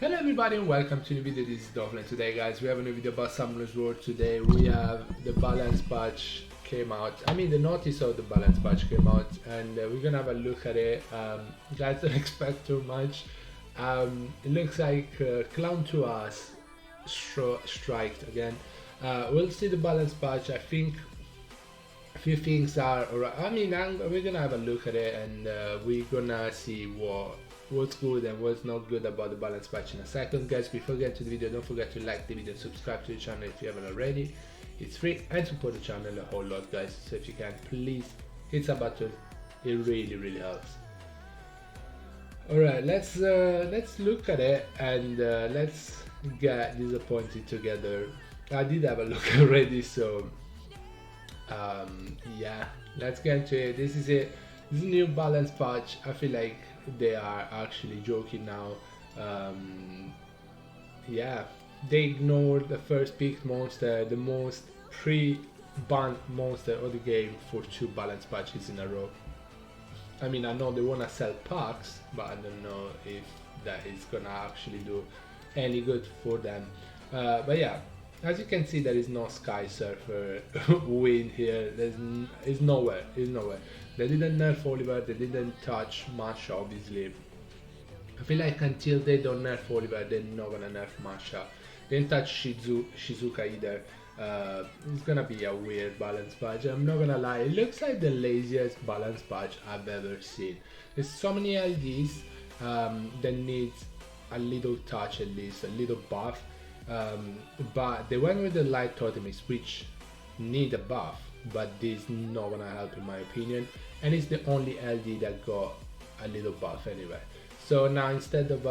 Hello everybody and welcome to a new video. This is Dolphin. Today guys we have a new video about Summoner's War. Today we have the balance patch came out. The notice of the balance patch came out and we're gonna have a look at it. Guys, don't expect too much. It looks like Clown to us striked again. We'll see the balance patch. I think a few things are alright. We're gonna have a look at it and we're gonna see what's good and what's not good about the balance patch in a second. Guys, before getting to the video, don't forget to like the video and subscribe to the channel if you haven't already. It's free and support the channel a whole lot, guys. So if you can, please hit that button. It really helps. Alright, let's look at it and let's get disappointed together. I did have a look already, so yeah, let's get into it. This is it. This is a new balance patch. I feel like they are actually joking now. Yeah, they ignored the first picked monster, the most pre-banned monster of the game, for 2 balance patches in a row. I know they wanna sell packs, but I don't know if that is gonna actually do any good for them. But yeah, as you can see, there is no Sky Surfer win here. It's nowhere. They didn't nerf Oliver, they didn't touch Masha, obviously. I feel like until they don't nerf Oliver, they're not gonna nerf Masha. They didn't touch Shizuka either. It's gonna be a weird balance patch, I'm not gonna lie. It looks like the laziest balance patch I've ever seen. There's so many LDs that need a little touch, at least, a little buff. But they went with the light totems, which need a buff, but this is not gonna help in my opinion, and it's the only LD that got a little buff anyway. So now instead of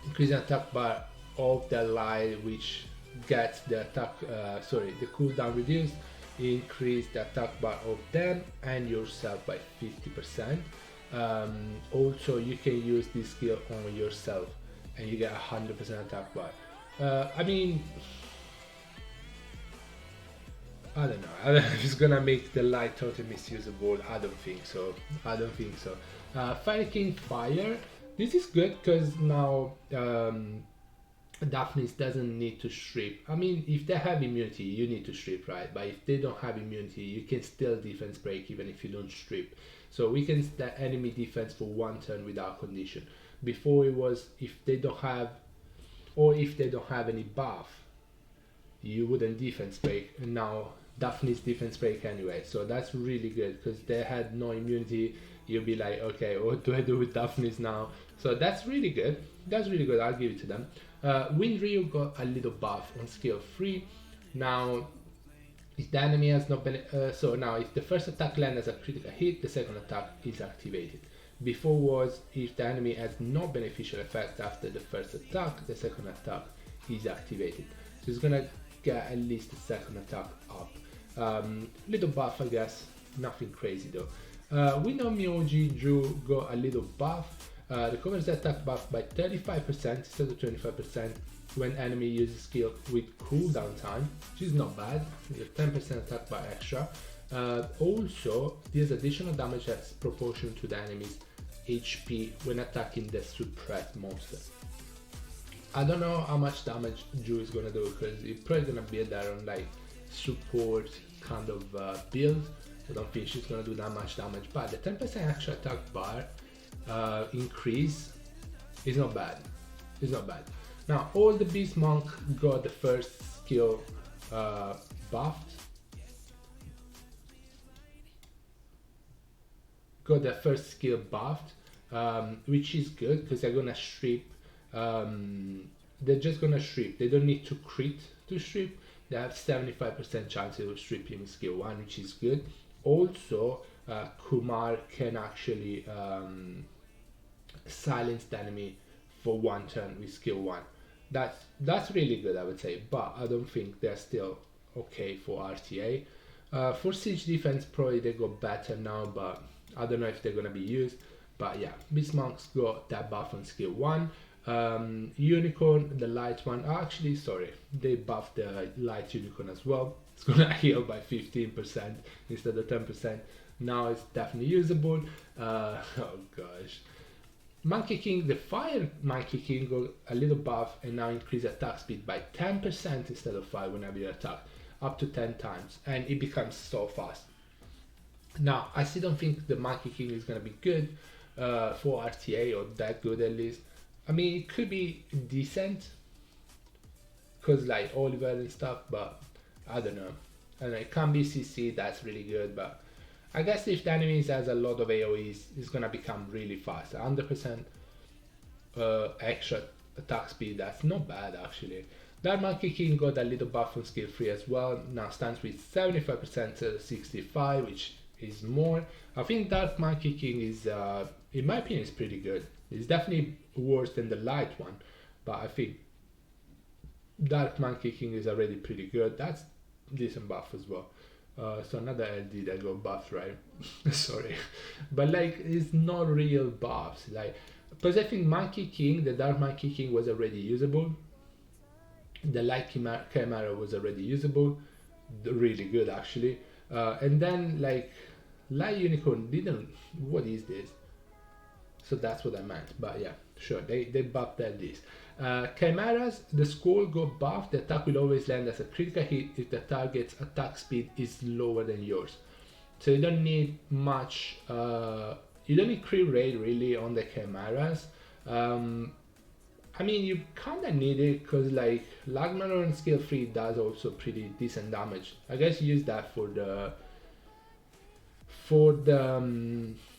increasing attack bar of the light, which gets the attack the cooldown reduced, increase the attack bar of them and yourself by 50%. Also you can use this skill on yourself and you get 100% attack bar. I don't know if it's gonna make the light totem misusable. I don't think so. Fire King Fire, this is good because now Daphnis doesn't need to strip. If they have immunity, you need to strip, right? But if they don't have immunity, you can still defense break even if you don't strip. So we can set enemy defense for 1 turn without condition. Before it was if they don't have any buff, you wouldn't defense break, and now Daphnis defense break anyway. So that's really good because they had no immunity. You'll be like, okay, what do I do with Daphnis now? So that's really good. I'll give it to them. Wind Ryu got a little buff on skill 3. Now if the enemy has not been so now if the first attack lands as a critical hit, the second attack is activated. Before was if the enemy has no beneficial effect after the first attack, the second attack is activated. So it's gonna get at least the second attack up. Little buff, I guess, nothing crazy though. We know Myoji Drew got a little buff. Recovers the attack buff by 35% instead of 25% when enemy uses skill with cooldown time, which is not bad. It's a 10% attack bar extra. Also, this additional damage that's proportional to the enemy's HP when attacking the suppressed monster. I don't know how much damage Drew is gonna do because he's probably gonna build that on like support kind of build. I don't think she's gonna do that much damage, but the 10% extra attack bar increase is not bad. Now all the Beast Monk got the first skill buffed. Which is good because they're gonna strip. They're just gonna strip. They don't need to crit to strip. They have 75% chance of stripping skill 1, which is good. Also, Kumar can actually silence the enemy for 1 turn with skill 1. That's really good, I would say, but I don't think they're still okay for RTA. For siege defense, probably they got better now, but I don't know if they're gonna be used. But yeah, Beast Monks got that buff on skill 1. Unicorn, the light one, actually sorry, they buffed the light unicorn as well. It's gonna heal by 15% instead of 10%. Now it's definitely usable. Oh gosh, Monkey King, the Fire Monkey King got a little buff and now increase attack speed by 10% instead of 5 whenever you attack, up to 10 times, and it becomes so fast. Now, I still don't think the Monkey King is going to be good for RTA, or that good at least. I mean, it could be decent, because like Oliver and stuff, but I don't know. And it can be CC, that's really good, but I guess if the enemy has a lot of AoEs, it's gonna become really fast. 100% extra attack speed, that's not bad actually. That Monkey King got a little buff on skill 3 as well, now stands with 75% to 65, which is more. I think Dark Monkey King is, in my opinion, is pretty good. It's definitely worse than the light one, but I think Dark Monkey King is already pretty good. That's decent buff as well. So another LD that got buffed, right? Sorry, but like it's not real buffs, like, because I think Monkey King, the Dark Monkey King was already usable. The Light Chimera was already usable, really good actually. And then like Light Unicorn didn't. What is this? So that's what I meant. But yeah, sure, they buffed LDs. Chimeras, the skull got buffed. The attack will always land as a critical hit if the target's attack speed is lower than yours. So you don't need much, you don't need crit rate really on the Chimeras. I mean, you kinda need it because like Lagmanor on skill 3 does also pretty decent damage. I guess you use that for the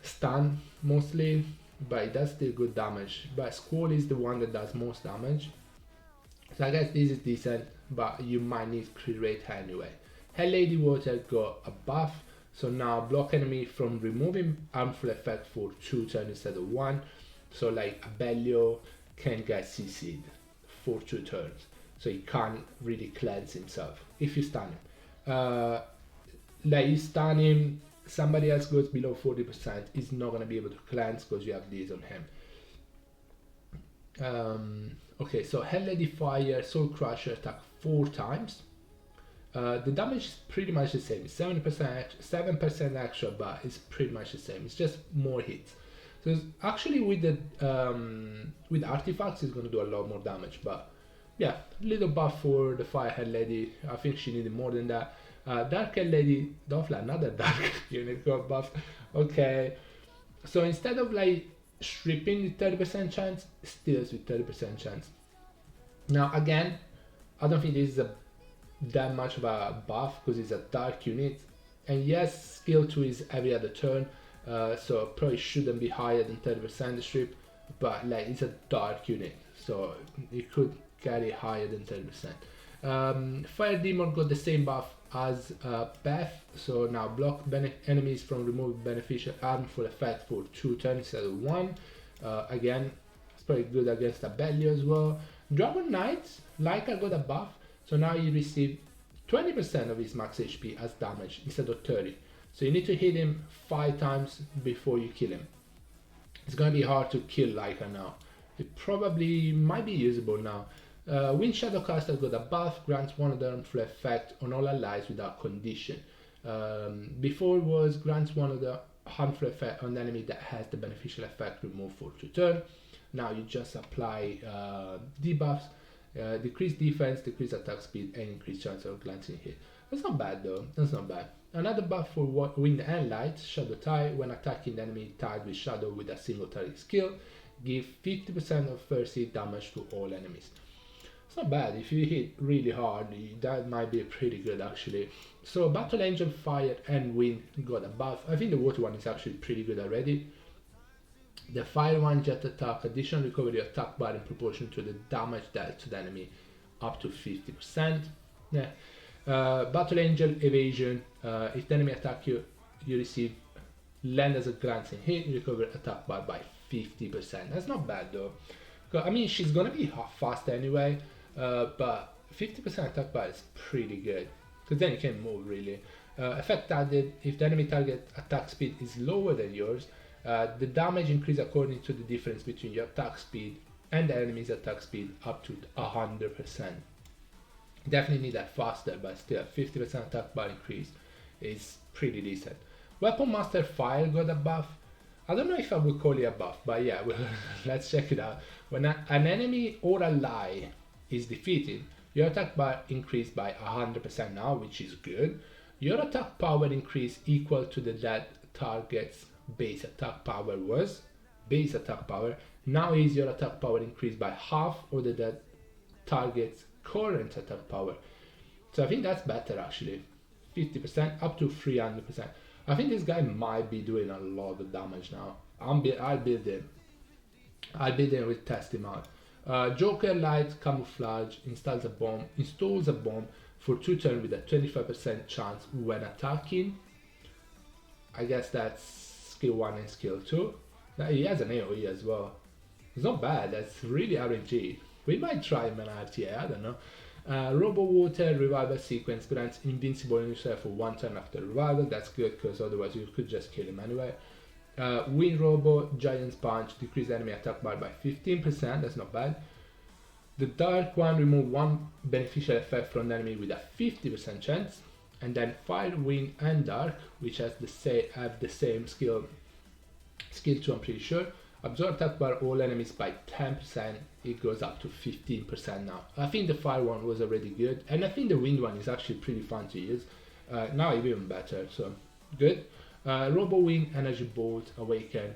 stun mostly, but it does still good damage. But Squall is the one that does most damage, so I guess this is decent, but you might need crit rate anyway. Hell Lady Water got a buff, so now block enemy from removing harmful effect for 2 turns instead of 1. So like Abellio can get CC'd for 2 turns, so he can't really cleanse himself if you stun him. Like you stun him, somebody else goes below 40%, is not going to be able to cleanse because you have these on him. Okay, so Hell Lady Fire, Soul Crusher attack 4 times. The damage is pretty much the same, 7% extra, but it's pretty much the same, it's just more hits. So actually with the with artifacts it's going to do a lot more damage, but yeah, little buff for the Fire Hell Lady. I think she needed more than that. Dark Hell Lady, Dofla, another dark unit got buffed. Okay, so instead of like stripping with 30% chance, steals with 30% chance. Now again, I don't think this is that much of a buff because it's a dark unit, and yes, skill 2 is every other turn, so probably shouldn't be higher than 30% strip, but like it's a dark unit, so it could carry higher than 30%. Fire Demon got the same buff as Beth, so now block enemies from removing beneficial harmful effect for 2 turns instead of 1. Again, it's pretty good against Abellio as well. Dragon Knight, Laika got a buff, so now you receive 20% of his max HP as damage instead of 30. So you need to hit him 5 times before you kill him. It's gonna be hard to kill Laika now. It probably might be usable now. Wind Shadow Caster got a buff, grants one of the harmful effect on all allies without condition. Before it was grants one of the harmful effect on the enemy that has the beneficial effect removed for 2 turns. Now you just apply debuffs, decrease defense, decrease attack speed, and increase chance of glancing hit. That's not bad though, that's not bad. Another buff for Wind and Light, Shadow Tie, when attacking the enemy tied with Shadow with a single target skill, give 50% of first hit damage to all enemies. It's not bad, if you hit really hard, that might be pretty good actually. So Battle Angel, Fire and Wind got a buff. I think the Water one is actually pretty good already. The Fire one, Jet Attack, additional recovery attack bar in proportion to the damage dealt to the enemy, up to 50%. Yeah. Battle Angel, Evasion, if the enemy attack you, you receive land as a glancing hit, you recover attack bar by 50%. That's not bad though. I mean, she's gonna be fast anyway, but 50% attack bar is pretty good, because then you can move really. Effect added, if the enemy target attack speed is lower than yours, the damage increase according to the difference between your attack speed and the enemy's attack speed up to 100%. Definitely need that faster, but still 50% attack bar increase is pretty decent. Weapon Master Fire got a buff. I don't know if I would call it a buff, but yeah, well, let's check it out. When an enemy or ally is defeated, your attack bar increased by 100% now, which is good. Your attack power increase equal to the that target's base attack power was. Base attack power. Now is your attack power increased by half or the that target's current attack power. So I think that's better actually. 50% up to 300%. I think this guy might be doing a lot of damage now. I'll build him. I'll build him with test him out. Joker Light Camouflage installs a bomb for 2 turns with a 25% chance when attacking. I guess that's skill 1 and skill 2. Now he has an AoE as well. It's not bad, that's really RNG. We might try him an RTA, I don't know. Robo Water Revival Sequence grants invincible on yourself for 1 turn after revival. That's good because otherwise you could just kill him anyway. Wind Robo Giant's Punch decrease enemy attack bar by 15%. That's not bad. The Dark One remove 1 beneficial effect from the enemy with a 50% chance. And then Fire, Wind and Dark, which have the same skill 2, I'm pretty sure. Absorb attack bar all enemies by 10%. It goes up to 15% now. I think the fire one was already good, and I think the wind one is actually pretty fun to use. Now even better, so good. Robo Wing Energy Bolt Awaken.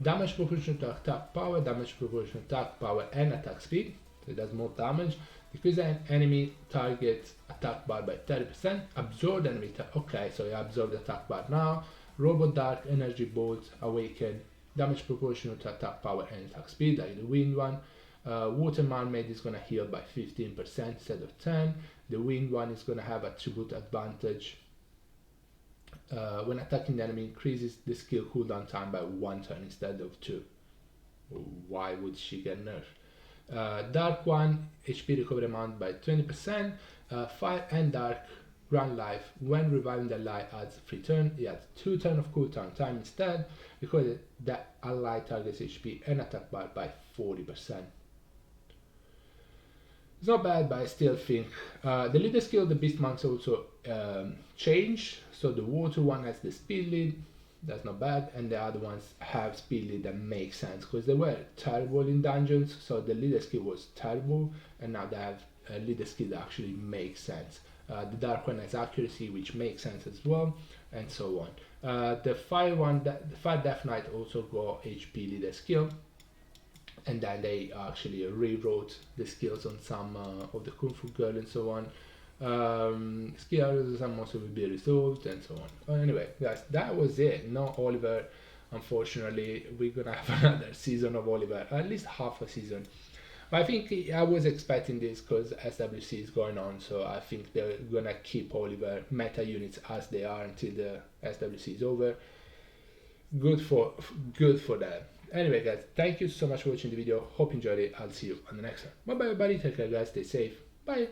Damage proportional to attack power, damage proportional to attack power and attack speed. So it does more damage. Decrease an enemy target attack bar by 30%. Absorb enemy attack. Okay, so you absorb the attack bar now. Robo Dark Energy Bolt Awaken, damage proportional to attack power and attack speed, like the wind one. Water Mermaid is gonna heal by 15% instead of 10. The wind one is gonna have attribute advantage. When attacking the enemy, increases the skill cooldown time by 1 turn instead of 2. Why would she get nerfed? Dark one, HP recovery amount by 20%. Fire and Dark Run life. When reviving the ally adds 3 turns, it adds 2 turns of cooldown time instead, because that ally targets HP and attack bar by 40%. It's not bad, but I still think the leader skill, the Beast Monks also change. So the water one has the speed lead, that's not bad, and the other ones have speed lead that makes sense because they were terrible in dungeons. So the leader skill was terrible, and now they have a leader skill that actually makes sense. The dark one has accuracy, which makes sense as well, and so on. The fire one, the Fire Death Knight also got HP leader skill, and then they actually rewrote the skills on some of the Kung Fu Girl and so on. Skills some also will be resolved and so on. Anyway, guys, that was it. No Oliver, unfortunately. We're gonna have another season of Oliver, at least half a season. I think I was expecting this because SWC is going on, so I think they're gonna keep Oliver meta units as they are until the SWC is over. Good for them. Anyway, guys, thank you so much for watching the video. Hope you enjoyed it. I'll see you on the next one. Bye bye, everybody. Take care, guys. Stay safe. Bye.